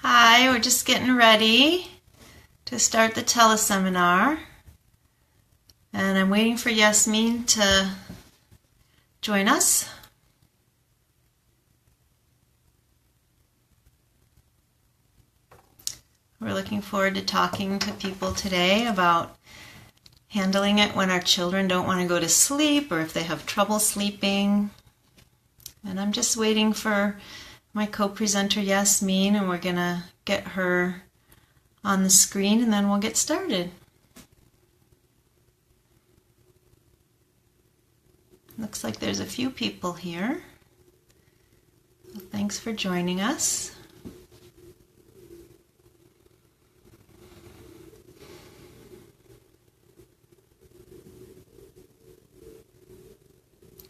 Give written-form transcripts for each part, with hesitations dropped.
Hi, we're just getting ready to start the teleseminar. And I'm waiting for Yasmeen to join us. We're looking forward to talking to people today about handling it when our children don't want to go to sleep or if they have trouble sleeping. And I'm just waiting for my co-presenter Yasmeen, and we're going to get her on the screen and then we'll get started. Looks like there's a few people here. So thanks for joining us.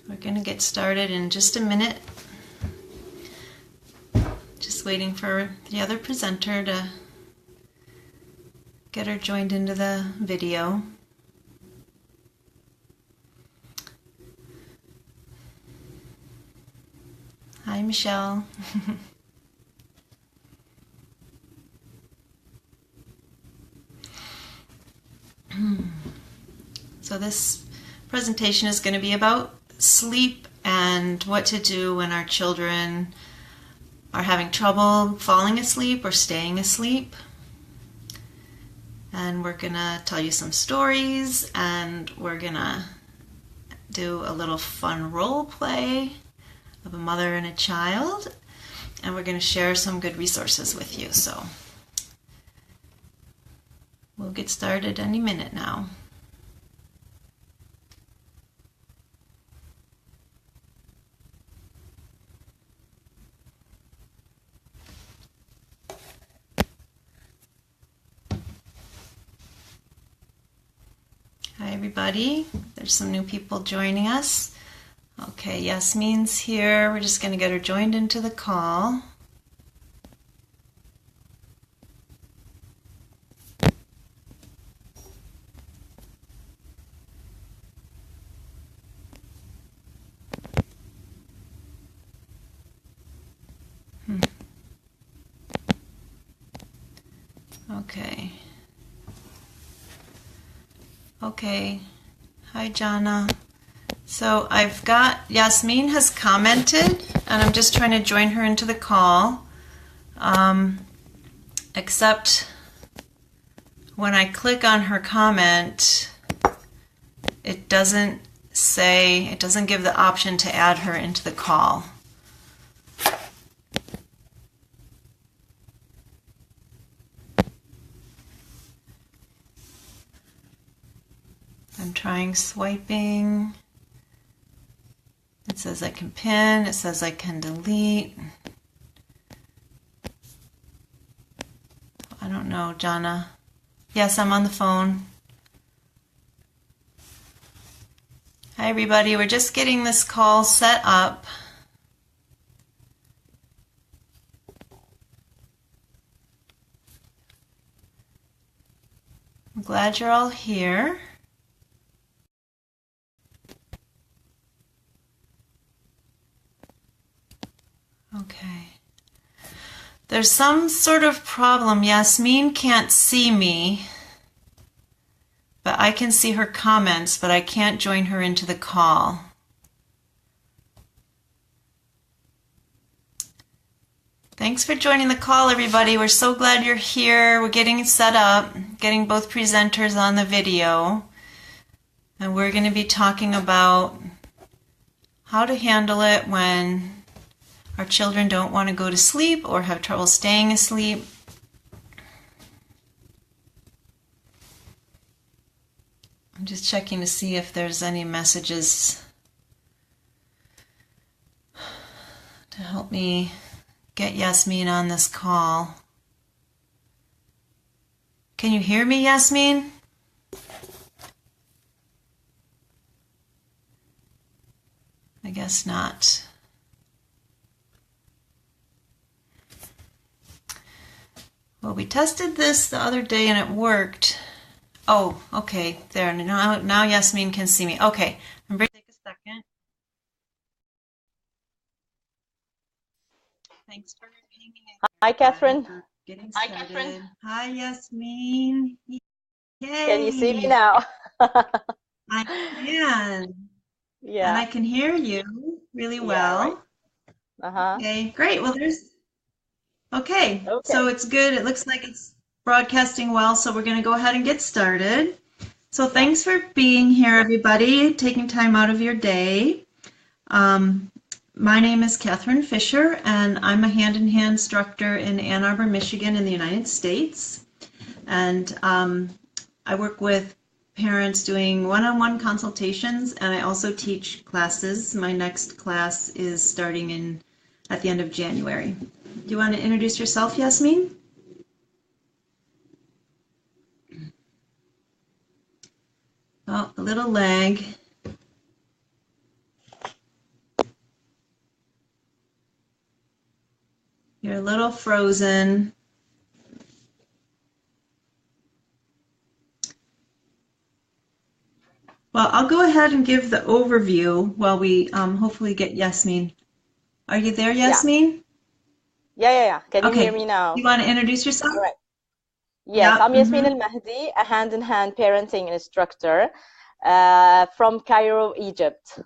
We're going to get started in just a minute. Just waiting for the other presenter to get her joined into the video. Hi, Michelle. So this presentation is going to be about sleep and what to do when our children are having trouble falling asleep or staying asleep. And we're going to tell you some stories, and we're going to do a little fun role play of a mother and a child, and we're going to share some good resources with you. So we'll get started any minute now. Hi everybody, there's some new people joining us. Okay, Yasmeen's here. We're just going to get her joined into the call. Okay. Hi, Jana. So I've got, Yasmeen has commented, and I'm just trying to join her into the call. Except when I click on her comment, it doesn't give the option to add her into the call. I'm trying swiping. It says I can pin, it says I can delete. I don't know, Jana. Yes, I'm on the phone. Hi everybody, we're just getting this call set up. I'm glad you're all here. Okay. There's some sort of problem. Yasmeen can't see me, but I can see her comments, but I can't join her into the call. Thanks for joining the call, everybody. We're so glad you're here. We're getting set up, getting both presenters on the video, and we're going to be talking about how to handle it when our children don't want to go to sleep or have trouble staying asleep. I'm just checking to see if there's any messages to help me get Yasmeen on this call. Can you hear me, Yasmeen? I guess not. Well, we tested this the other day and it worked. Oh, okay, there. Now Yasmeen can see me. Okay, I'm going to take a second. Thanks for hanging in. Hi, Catherine. Getting Hi, Catherine. started. Hi, Yasmeen. Can you see me Yay! now? I can. And Yeah. I can hear you really Yeah, right. well. Uh-huh. Okay, great. Well, okay. So Okay. it's good. It looks like it's broadcasting well. So we're going to go ahead and get started. So Yeah. thanks for being here, everybody, taking time out of your day. Um, my name is Catherine Fisher, and I'm a hand-in-hand instructor in Ann Arbor, Michigan, in the United States. And I work with parents doing one-on-one consultations, and I also teach classes. My next class is starting at the end of January. Do you want to introduce yourself, Yasmeen? Oh, a little lag. You're a little frozen. Well, I'll go ahead and give the overview while we hopefully get Yasmeen. Are you there, Yeah. Yasmeen? Yeah. Can you hear Okay. me now? You want to introduce yourself? All right. Yes, Yeah. I'm Yasmeen Al-Mahdi, a hand-in-hand parenting instructor from Cairo, Egypt.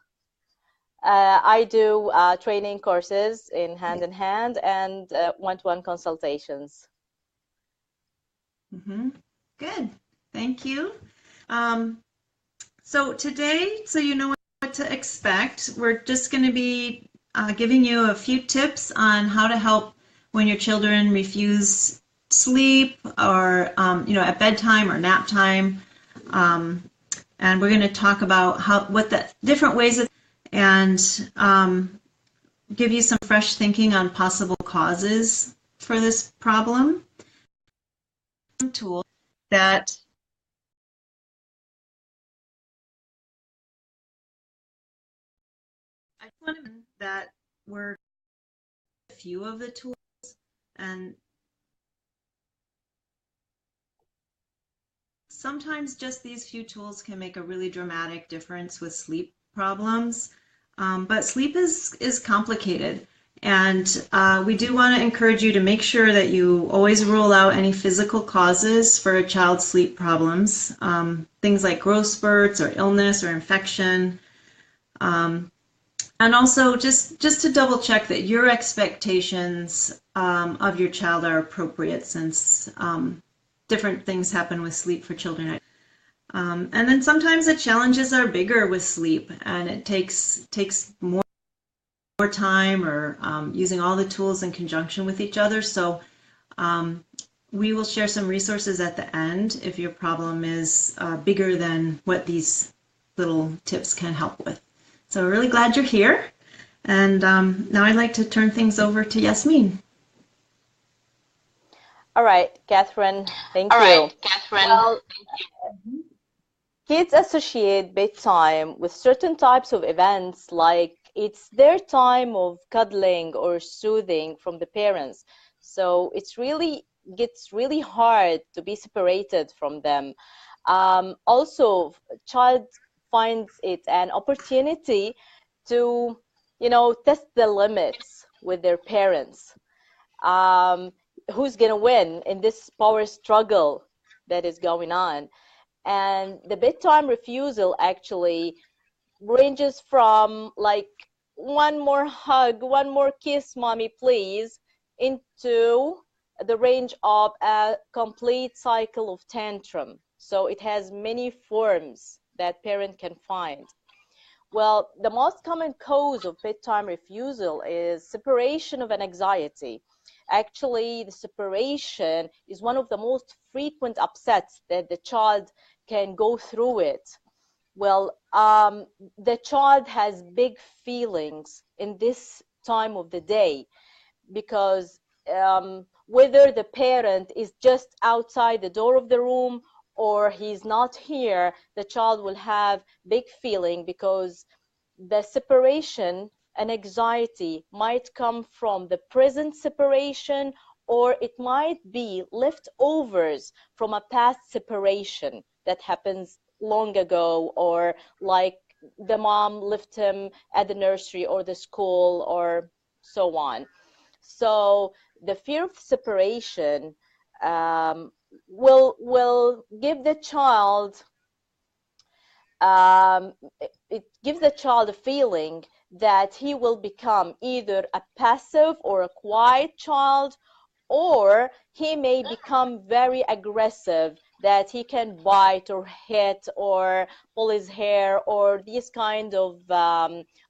I do training courses in hand-in-hand and one-to-one consultations. Mm-hmm. Good. Thank you. Um, so today, so you know what to expect, we're just going to be giving you a few tips on how to help when your children refuse sleep or, at bedtime or nap time. Um, and we're going to talk about what the different ways and give you some fresh thinking on possible causes for this problem. Tool that I want to that were a few of the tools, and sometimes just these few tools can make a really dramatic difference with sleep problems. But sleep is complicated, and we do want to encourage you to make sure that you always rule out any physical causes for a child's sleep problems, things like growth spurts or illness or infection. Um, And also, just to double check that your expectations of your child are appropriate, since different things happen with sleep for children. And then sometimes the challenges are bigger with sleep, and it takes more time or using all the tools in conjunction with each other. So um, we will share some resources at the end if your problem is bigger than what these little tips can help with. So we're really glad you're here. And now I'd like to turn things over to Yasmeen. All right, Catherine, thank All right, you. Catherine. Well, kids associate bedtime with certain types of events, like it's their time of cuddling or soothing from the parents. So it's really gets really hard to be separated from them. Also, child finds it an opportunity to, test the limits with their parents. Um, who's gonna win in this power struggle that is going on? And the bedtime refusal actually ranges from like one more hug, one more kiss, mommy, please, into the range of a complete cycle of tantrum. So it has many forms that parent can find. Well, the most common cause of bedtime refusal is separation of an anxiety. Actually, the separation is one of the most frequent upsets that the child can go through it. Well, the child has big feelings in this time of the day because whether the parent is just outside the door of the room or he's not here, the child will have big feeling because the separation and anxiety might come from the present separation, or it might be leftovers from a past separation that happens long ago, or like the mom left him at the nursery or the school or so on. So the fear of separation will give the child it gives the child a feeling that he will become either a passive or a quiet child, or he may become very aggressive, that he can bite or hit or pull his hair or these kind of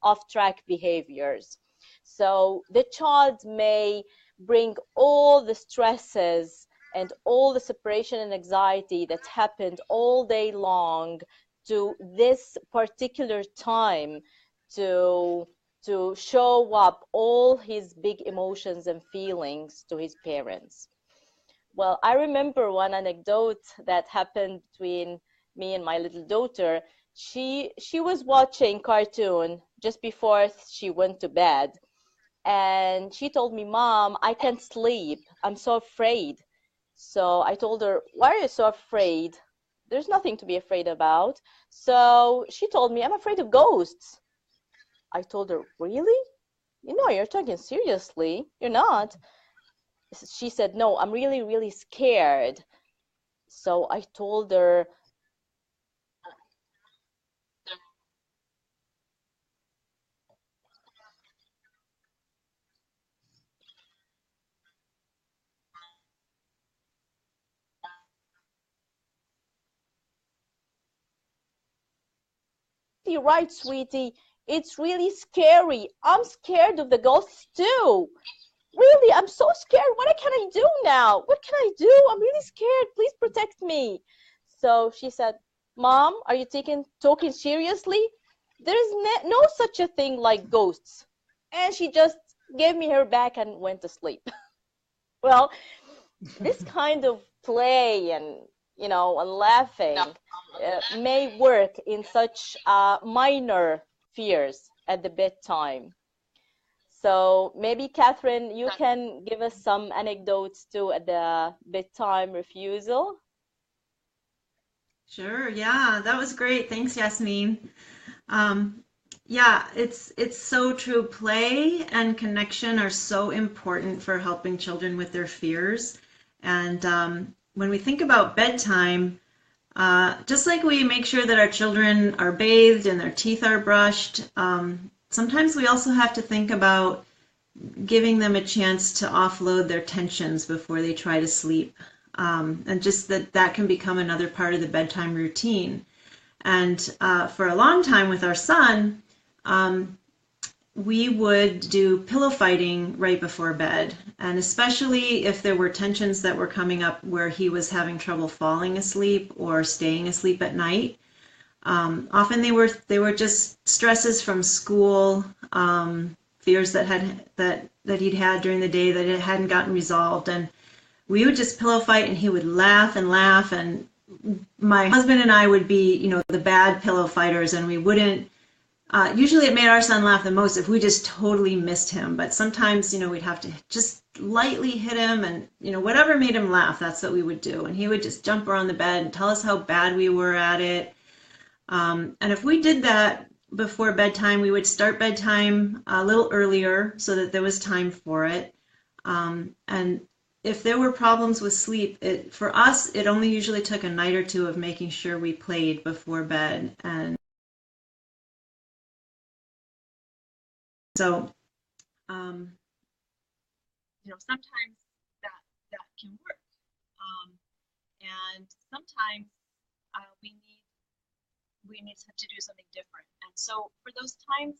off-track behaviors. So the child may bring all the stresses and all the separation and anxiety that happened all day long to this particular time to show up all his big emotions and feelings to his parents. Well, I remember one anecdote that happened between me and my little daughter. She was watching cartoon just before she went to bed, and she told me, "Mom, I can't sleep. I'm so afraid." So I told her, "Why are you so afraid? There's nothing to be afraid about." So she told me, "I'm afraid of ghosts." I told her, "Really? You know, you're talking seriously. You're not." She said, "No, I'm really, really scared." So I told her, "You're right, sweetie. It's really scary. I'm scared of the ghosts too. Really, I'm so scared. What can I do now? What can I do? I'm really scared. Please protect me." So she said, "Mom, are you talking seriously? There is no such a thing like ghosts." And she just gave me her back and went to sleep. Well, this kind of play and and laughing may work in such minor fears at the bedtime. So maybe, Catherine, you can give us some anecdotes too at the bedtime refusal. Sure, yeah, that was great. Thanks, Yasmeen. Um, yeah, it's so true. Play and connection are so important for helping children with their fears. And when we think about bedtime, just like we make sure that our children are bathed and their teeth are brushed, sometimes we also have to think about giving them a chance to offload their tensions before they try to sleep. And just that can become another part of the bedtime routine. And for a long time with our son, we would do pillow fighting right before bed. And especially if there were tensions that were coming up where he was having trouble falling asleep or staying asleep at night. Often they were just stresses from school, fears that he'd had during the day that it hadn't gotten resolved, and we would just pillow fight, and he would laugh and laugh, and my husband and I would be, the bad pillow fighters, and we wouldn't. Usually, it made our son laugh the most if we just totally missed him. But sometimes, we'd have to just lightly hit him, and whatever made him laugh, that's what we would do. And he would just jump around the bed and tell us how bad we were at it. And if we did that before bedtime, we would start bedtime a little earlier so that there was time for it. And if there were problems with sleep, for us, it only usually took a night or two of making sure we played before bed. And so, um, sometimes that can work. Um, and sometimes we need to do something different. And so for those times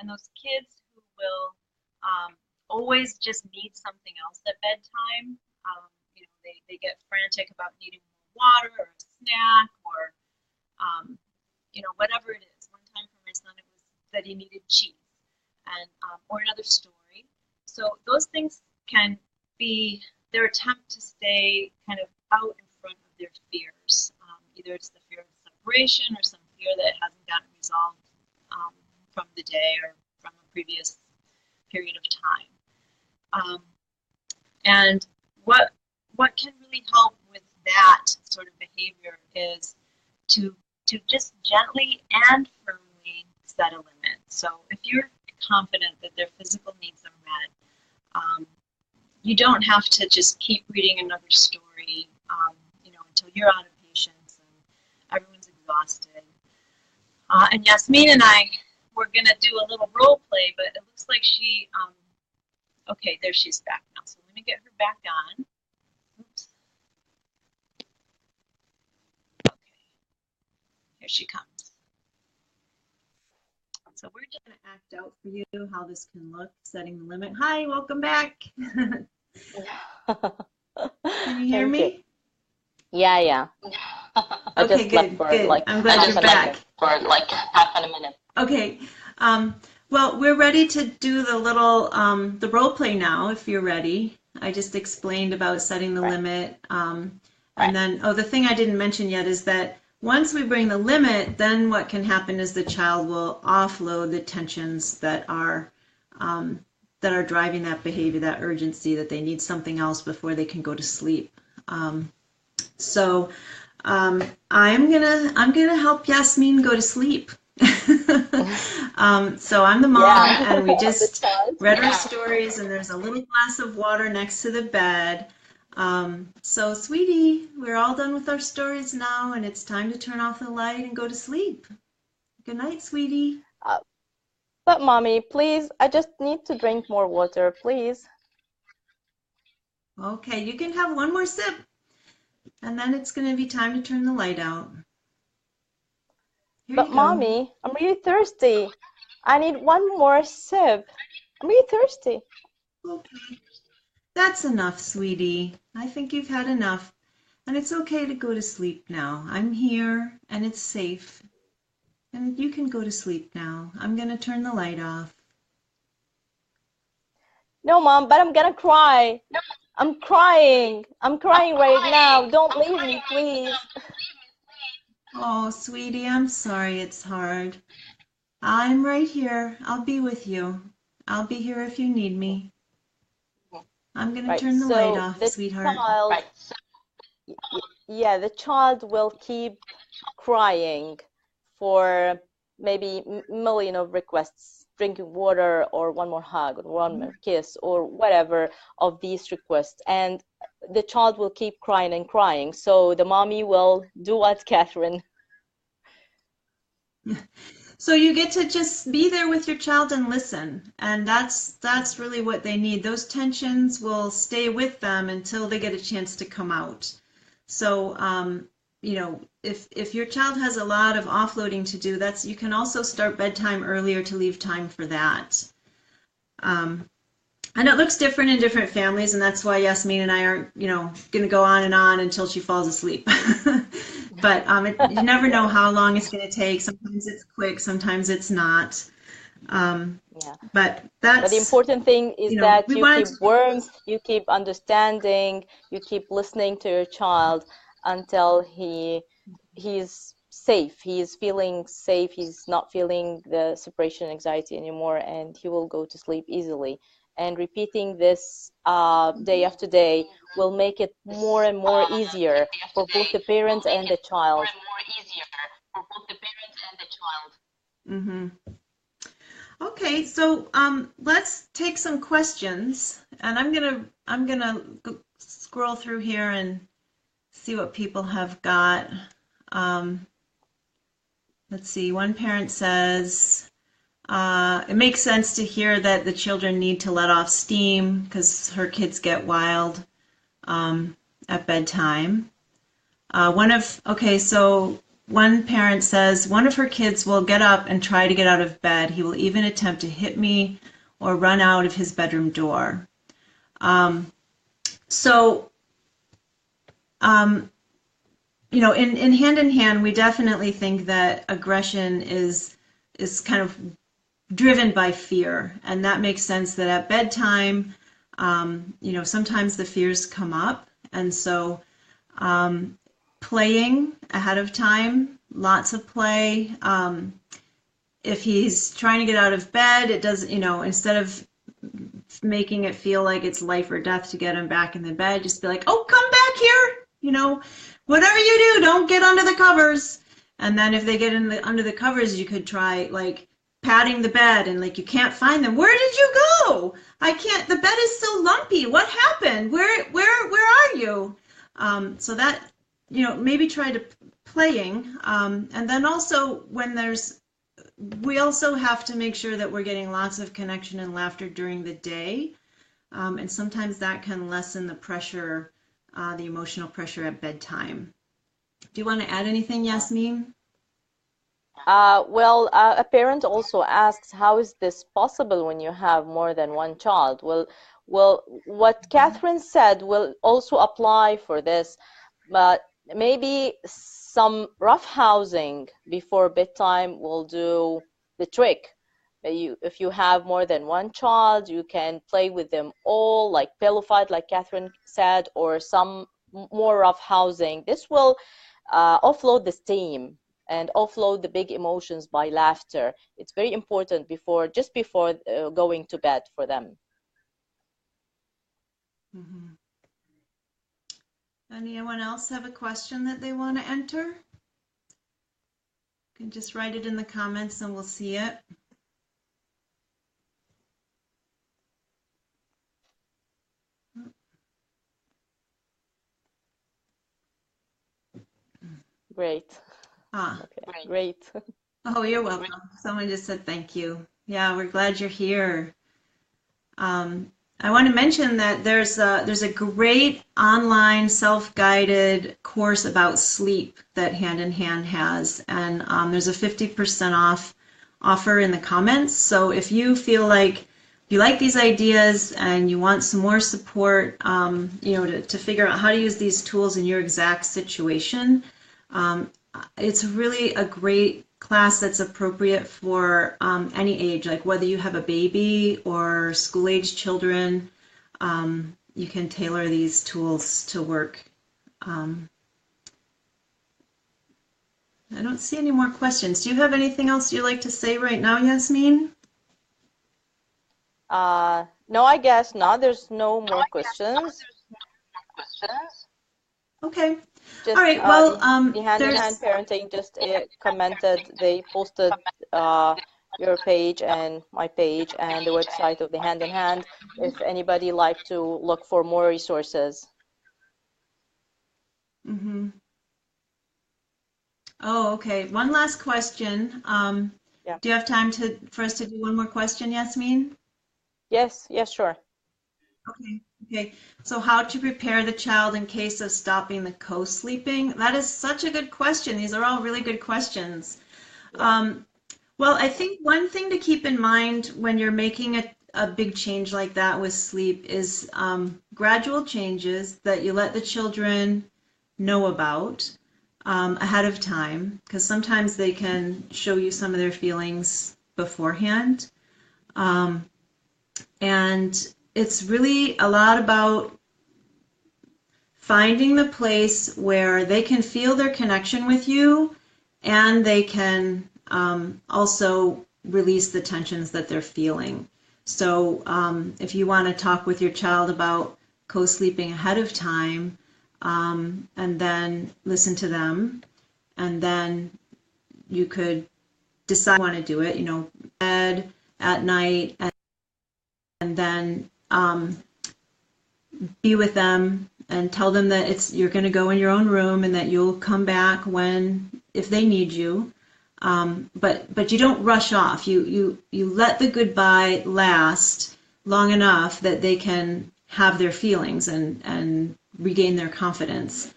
and those kids who will always just need something else at bedtime, they get frantic about needing more water or a snack or whatever it is. One time for my son, it was that he needed cheese and or another story. So those things can be their attempt to stay kind of out in front of their fears. Either it's the fear of separation or some fear that hasn't gotten resolved from the day or from a previous period of time. And what can really help with that sort of behavior is to just gently and firmly set a limit. So if you're confident that their physical needs are met, you don't have to just keep reading another story, until you're out of patience and everyone's exhausted. And Yasmeen and I, we're going to do a little role play, but it looks like okay, there she's back now. So let me get her back on. Oops. Okay, here she comes. So we're just going to act out for you how this can look, setting the limit. Hi, welcome back. Can you hear me? You. Yeah. I Okay, just left for good. like I'm glad you're back. For like half a minute. Okay. Well, we're ready to do the little the role play now. If you're ready, I just explained about setting the limit, and then the thing I didn't mention yet is that once we bring the limit, then what can happen is the child will offload the tensions that are driving that behavior, that urgency, that they need something else before they can go to sleep. So I'm gonna help Yasmeen go to sleep. So I'm the mom, and we just read our stories, and there's a little glass of water next to the bed. So sweetie, we're all done with our stories now, and it's time to turn off the light and go to sleep. Good night, sweetie. But mommy, please, I just need to drink more water, please. Okay, you can have one more sip, and then it's going to be time to turn the light out. Here But you go. mommy, I'm really thirsty. I need one more sip. I'm really thirsty. Okay, that's enough, sweetie. I think you've had enough, and it's okay to go to sleep now. I'm here, and it's safe, and you can go to sleep now. I'm going to turn the light off. No, mom, but I'm gonna cry. I'm crying. I'm crying right now. Don't leave me, please. Oh, sweetie, I'm sorry it's hard. I'm right here. I'll be with you. I'll be here if you need me. I'm going to turn the light off, sweetheart. Yeah, the child will keep crying for maybe million of requests, drinking water or one more hug or one more kiss or whatever of these requests. And the child will keep crying and crying. So the mommy will do what, Catherine? So you get to just be there with your child and listen, and that's really what they need. Those tensions will stay with them until they get a chance to come out. So if your child has a lot of offloading to do, you can also start bedtime earlier to leave time for that. And it looks different in different families, and that's why Yasmeen and I aren't, going to go on and on until she falls asleep. But you never know how long it's going to take. Sometimes it's quick, sometimes it's not. But the important thing is that you keep warmth, you keep understanding, you keep listening to your child until he's safe. He is feeling safe. He's not feeling the separation anxiety anymore, and he will go to sleep easily. And repeating this day after day will make it more and more easier for both the parents and the child. Mm-hmm. Okay, so let's take some questions, and I'm gonna scroll through here and see what people have got. Let's see. One parent says, it makes sense to hear that the children need to let off steam because her kids get wild at bedtime. So one parent says, one of her kids will get up and try to get out of bed. He will even attempt to hit me or run out of his bedroom door. In hand, we definitely think that aggression is kind of driven by fear, and that makes sense that at bedtime, sometimes the fears come up, and so playing ahead of time, lots of play. If he's trying to get out of bed, it does, instead of making it feel like it's life or death to get him back in the bed, just be like, oh, come back here, whatever you do, don't get under the covers. And then if they get under the covers, you could try like patting the bed and like you can't find them. Where did you go? I can't. The bed is so lumpy. What happened? Where are you? So that maybe try to playing, and then also we also have to make sure that we're getting lots of connection and laughter during the day, and sometimes that can lessen the pressure, the emotional pressure at bedtime. Do you want to add anything, Yasmeen? A parent also asks, how is this possible when you have more than one child? Well, what Catherine said will also apply for this, but maybe some rough housing before bedtime will do the trick. If you have more than one child, you can play with them all, like pillow fight, like Catherine said, or some more rough housing. This will offload the steam and offload the big emotions by laughter. It's very important just before going to bed for them. Mm-hmm. Anyone else have a question that they want to enter? You can just write it in the comments and we'll see it. Great. Okay, great. Oh, you're welcome. Someone just said thank you. Yeah, we're glad you're here. I want to mention that there's a great online self-guided course about sleep that Hand in Hand has, and there's a 50% off offer in the comments. So if you feel like you like these ideas and you want some more support, to figure out how to use these tools in your exact situation, it's really a great class that's appropriate for any age, like whether you have a baby or school-age children. You can tailor these tools to work. I don't see any more questions. Do you have anything else you'd like to say right now, Yasmeen? No, I guess not. There's no more questions. Okay. Just all right. Well, the hand-in-hand parenting just commented. They posted your page and my page and the website of the Hand in Hand. If anybody like to look for more resources. Mm-hmm. Oh, okay. One last question. Yeah. Do you have time for us to do one more question, Yasmeen? Yes, sure. Okay. So how to prepare the child in case of stopping the co-sleeping? That is such a good question. These are all really good questions. Yeah. Well, I think one thing to keep in mind when you're making a big change like that with sleep is gradual changes that you let the children know about ahead of time, because sometimes they can show you some of their feelings beforehand. And it's really a lot about finding the place where they can feel their connection with you and they can also release the tensions that they're feeling. So if you want to talk with your child about co-sleeping ahead of time, and then listen to them, and then you could decide you want to do it, bed at night, and then be with them and tell them that you're going to go in your own room and that you'll come back if they need you. But you don't rush off. You let the goodbye last long enough that they can have their feelings and regain their confidence.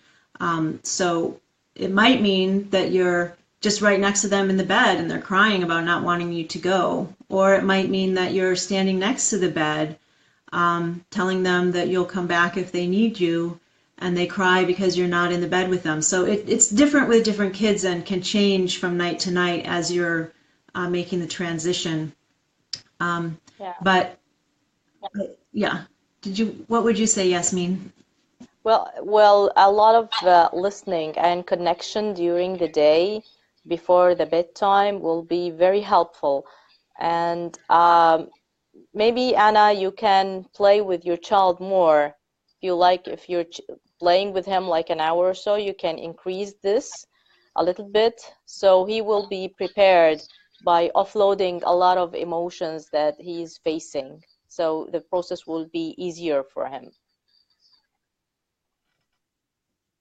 So it might mean that you're just right next to them in the bed and they're crying about not wanting you to go. Or it might mean that you're standing next to the bed, telling them that you'll come back if they need you, and they cry because you're not in the bed with them. So it's different with different kids and can change from night to night as you're making the transition. Yeah. But yeah, what would you say, Yasmeen? Well, a lot of listening and connection during the day before the bedtime will be very helpful. And maybe, Anna, you can play with your child more. If you're playing with him like an hour or so, you can increase this a little bit so he will be prepared by offloading a lot of emotions that he's facing. So the process will be easier for him.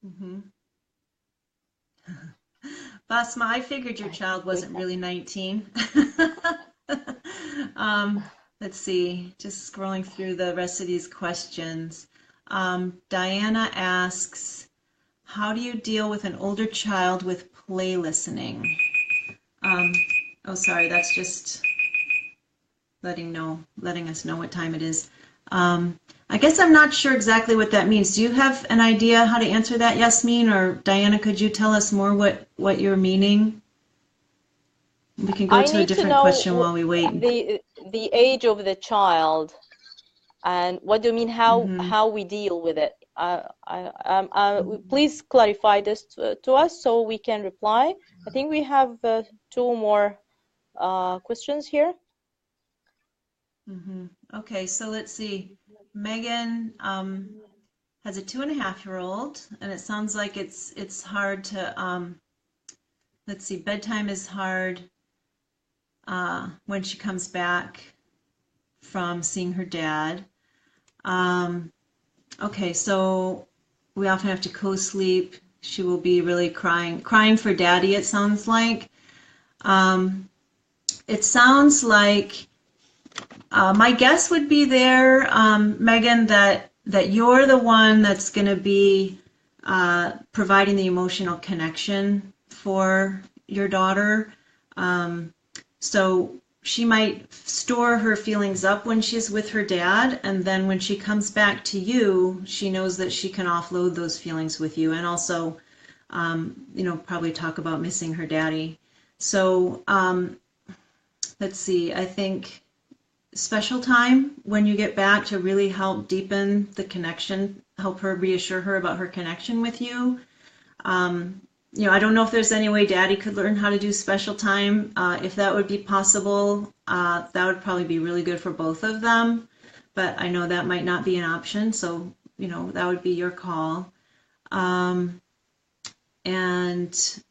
Mm-hmm. Basma, I figured your I child think we wasn't have. really 19. Let's see, just scrolling through the rest of these questions. Diana asks, how do you deal with an older child with play listening? Um, oh, sorry, that's just letting us know what time it is. I guess I'm not sure exactly what that means. Do you have an idea how to answer that, Yasmeen? Or Diana, could you tell us more what you're meaning? We can go I to a need to different question know while we wait. the age of the child, and what do you mean Mm-hmm. how we deal with it? Please clarify this to us so we can reply. I think we have two more questions here. Mm-hmm. Okay, so let's see. Megan has a 2.5-year-old, and it sounds like it's hard to let's see, bedtime is hard when she comes back from seeing her dad. Um, okay, so we often have to co-sleep. She will be really crying for daddy, it sounds like. Um, it sounds like my guess would be there, Megan, that you're the one that's going to be providing the emotional connection for your daughter. Um, so she might store her feelings up when she's with her dad, and then when she comes back to you, she knows that she can offload those feelings with you, and also, probably talk about missing her daddy. So let's see. I think special time when you get back to really help deepen the connection, help her reassure her about her connection with you. Um, I don't know if there's any way Daddy could learn how to do special time. If that would be possible, that would probably be really good for both of them. But I know that might not be an option, so that would be your call. Um, and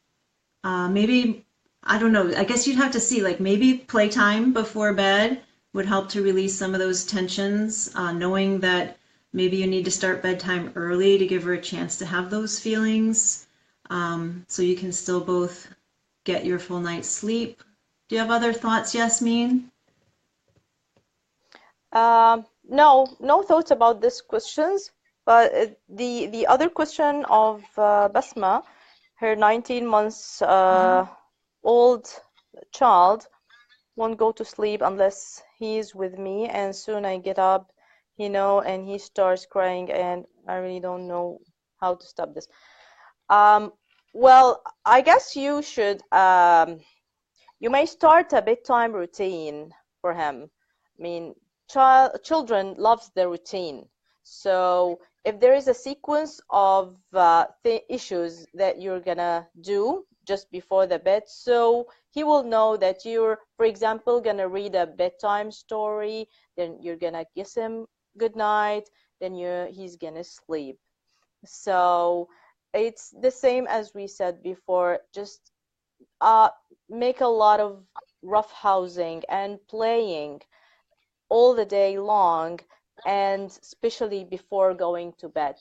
maybe, I don't know, I guess you'd have to see, like maybe playtime before bed would help to release some of those tensions, knowing that maybe you need to start bedtime early to give her a chance to have those feelings, so you can still both get your full night's sleep. Do you have other thoughts, Yasmeen? No, no thoughts about these questions, but the other question of Basma, her 19 months Mm-hmm. old child won't go to sleep unless he's with me, and soon I get up, and he starts crying, and I really don't know how to stop this. Um, well, I guess you may start a bedtime routine for him. I mean, children loves the routine. So if there is a sequence of issues that you're gonna do just before the bed, so he will know that you're, for example, gonna read a bedtime story, then you're gonna kiss him good night, then he's gonna sleep. So it's the same as we said before, just uh, make a lot of rough housing and playing all the day long, and especially before going to bed.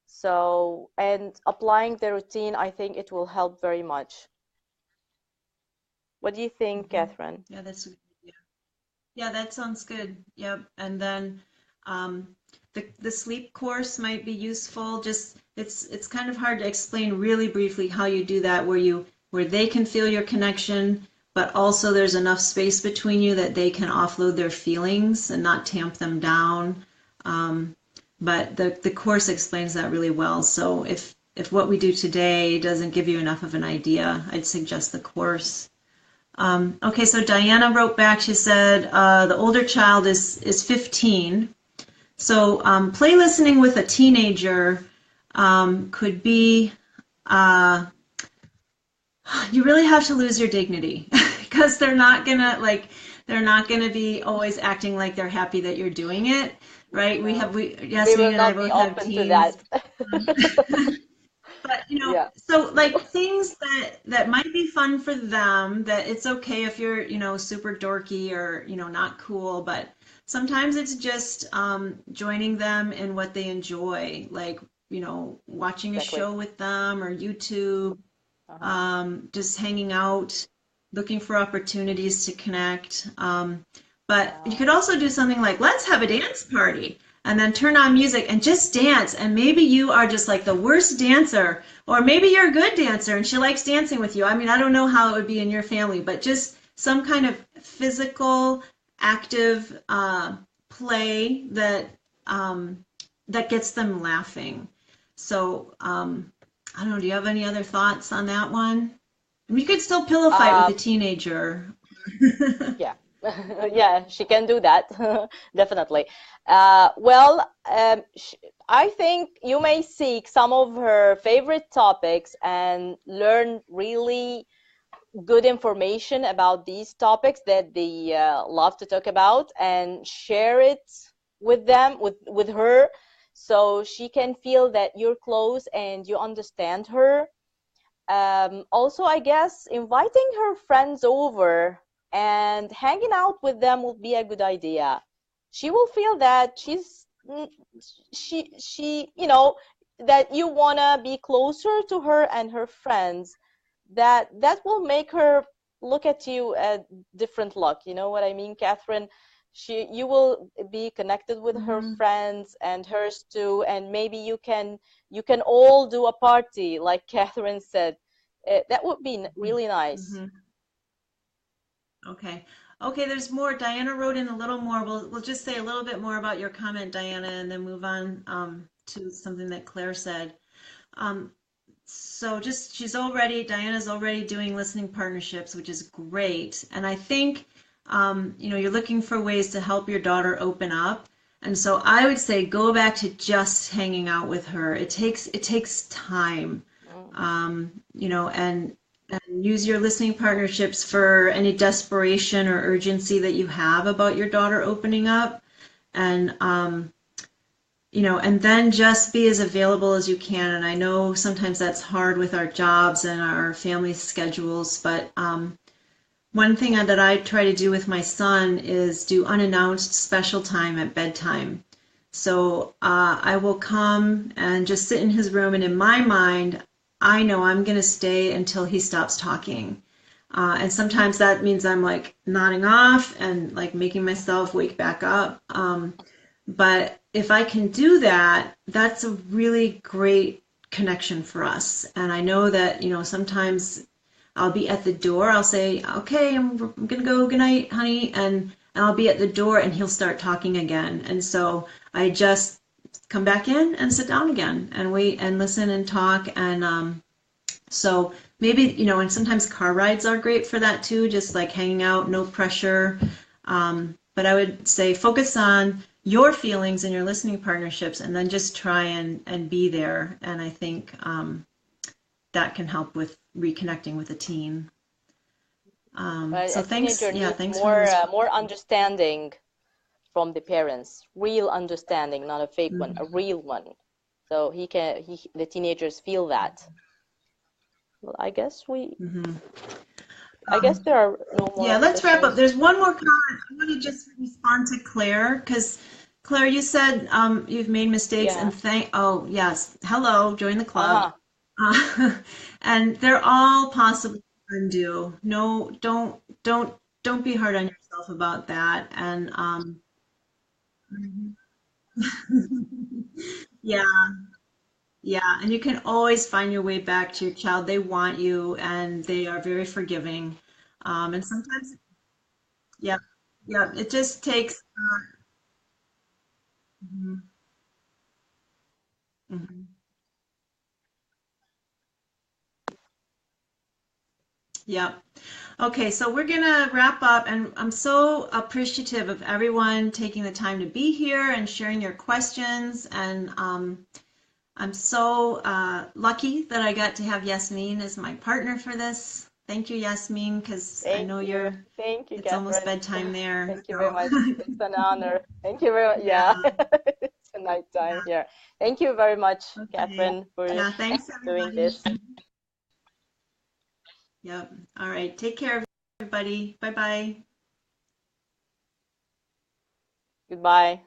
So, and applying the routine, I think it will help very much. What do you think, Mm-hmm. Catherine? Yeah, that's Yeah, that sounds good. Yep. And then um, the sleep course might be useful. Just it's kind of hard to explain really briefly how you do that, where they can feel your connection, but also there's enough space between you that they can offload their feelings and not tamp them down. Um, but the course explains that really well. So if what we do today doesn't give you enough of an idea, I'd suggest the course. Okay, so Diana wrote back. She said the older child is 15. So play listening with a teenager could be you really have to lose your dignity because they're not gonna be always acting like they're happy that you're doing it, right? No, We they Yasmin will and I not be both have open to teens. that. Um, But Yeah, so like things that might be fun for them, that it's okay if you're, super dorky or, not cool, but sometimes it's just joining them in what they enjoy, like, watching a exactly. show with them or YouTube, Uh-huh. just hanging out, looking for opportunities to connect. But you Yeah. could also do something like, let's have a dance party and then turn on music and just dance. And maybe you are just like the worst dancer, or maybe you're a good dancer and she likes dancing with you. I mean, I don't know how it would be in your family, but just some kind of physical, active play that gets them laughing. So, I don't know, do you have any other thoughts on that one? I mean, you could still pillow fight with a Um, teenager. yeah. Yeah, she can do that. Definitely. Sh I think you may seek some of her favorite topics and learn really good information about these topics that they love to talk about, and share it with them, with her, so she can feel that you're close and you understand her. Also, I guess inviting her friends over and hanging out with them would be a good idea. She will feel that she, that you wanna be closer to her and her friends. That will make her look at you a different look. You know what I mean, Catherine? You will be connected with her Mhm, friends and hers too, and maybe you can all do a party, like Catherine said. That would be really nice. mhm. Okay. Okay, there's more. Diana wrote in a little more. We'll just say a little bit more about your comment, Diana, and then move on to something that Claire said. Um, so just Diana's already doing listening partnerships, which is great. And I think, you're looking for ways to help your daughter open up. And so I would say go back to just hanging out with her. It takes time, Mm. and use your listening partnerships for any desperation or urgency that you have about your daughter opening up. And and then just be as available as you can. And I know sometimes that's hard with our jobs and our family schedules, but one thing that I try to do with my son is do unannounced special time at bedtime. So I will come and just sit in his room, and in my mind, I know I'm going to stay until he stops talking. And sometimes that means I'm like nodding off and like making myself wake back up. But if I can do that, that's a really great connection for us. And I know that, sometimes I'll be at the door. I'll say, okay, I'm gonna go. Good night, honey. And I'll be at the door and he'll start talking again. And so I just come back in and sit down again and wait and listen and talk. And so maybe, and sometimes car rides are great for that too, just like hanging out, no pressure. But I would say focus on your feelings and your listening partnerships and then just try and be there. And I think that can help with reconnecting with a teen. Right? So A thanks, teenager yeah, needs thanks for more those. more understanding from the parents, real understanding, not a fake one, a Mhm, real one. So the teenagers feel that. Well, mhm. I guess there are no more Yeah, let's wrap up. questions. There's one more comment. I want to just respond to Claire because Claire, you said you've made mistakes Yeah. and oh, yes, hello, join the club. Uh-huh. Uh, and they're all possible to undo. No, don't be hard on yourself about that. And yeah, yeah, and you can always find your way back to your child. They want you and they are very forgiving. And sometimes, yeah, yeah, it just takes. Mhm, mhm. Yeah. Okay, so we're gonna wrap up, and I'm so appreciative of everyone taking the time to be here and sharing your questions. And I'm so lucky that I got to have Yasmeen as my partner for this. Thank you, Yasmeen, because I Thank know you. Thank you, it's almost Catherine. bedtime there. Thank you very So much. It's an honor. Thank you very much. yeah, Yeah. nighttime here. Thank you very much, Okay. Catherine, for Yeah, thanks doing everybody. this. Yep. All right. Take care, everybody. Bye-bye. Goodbye.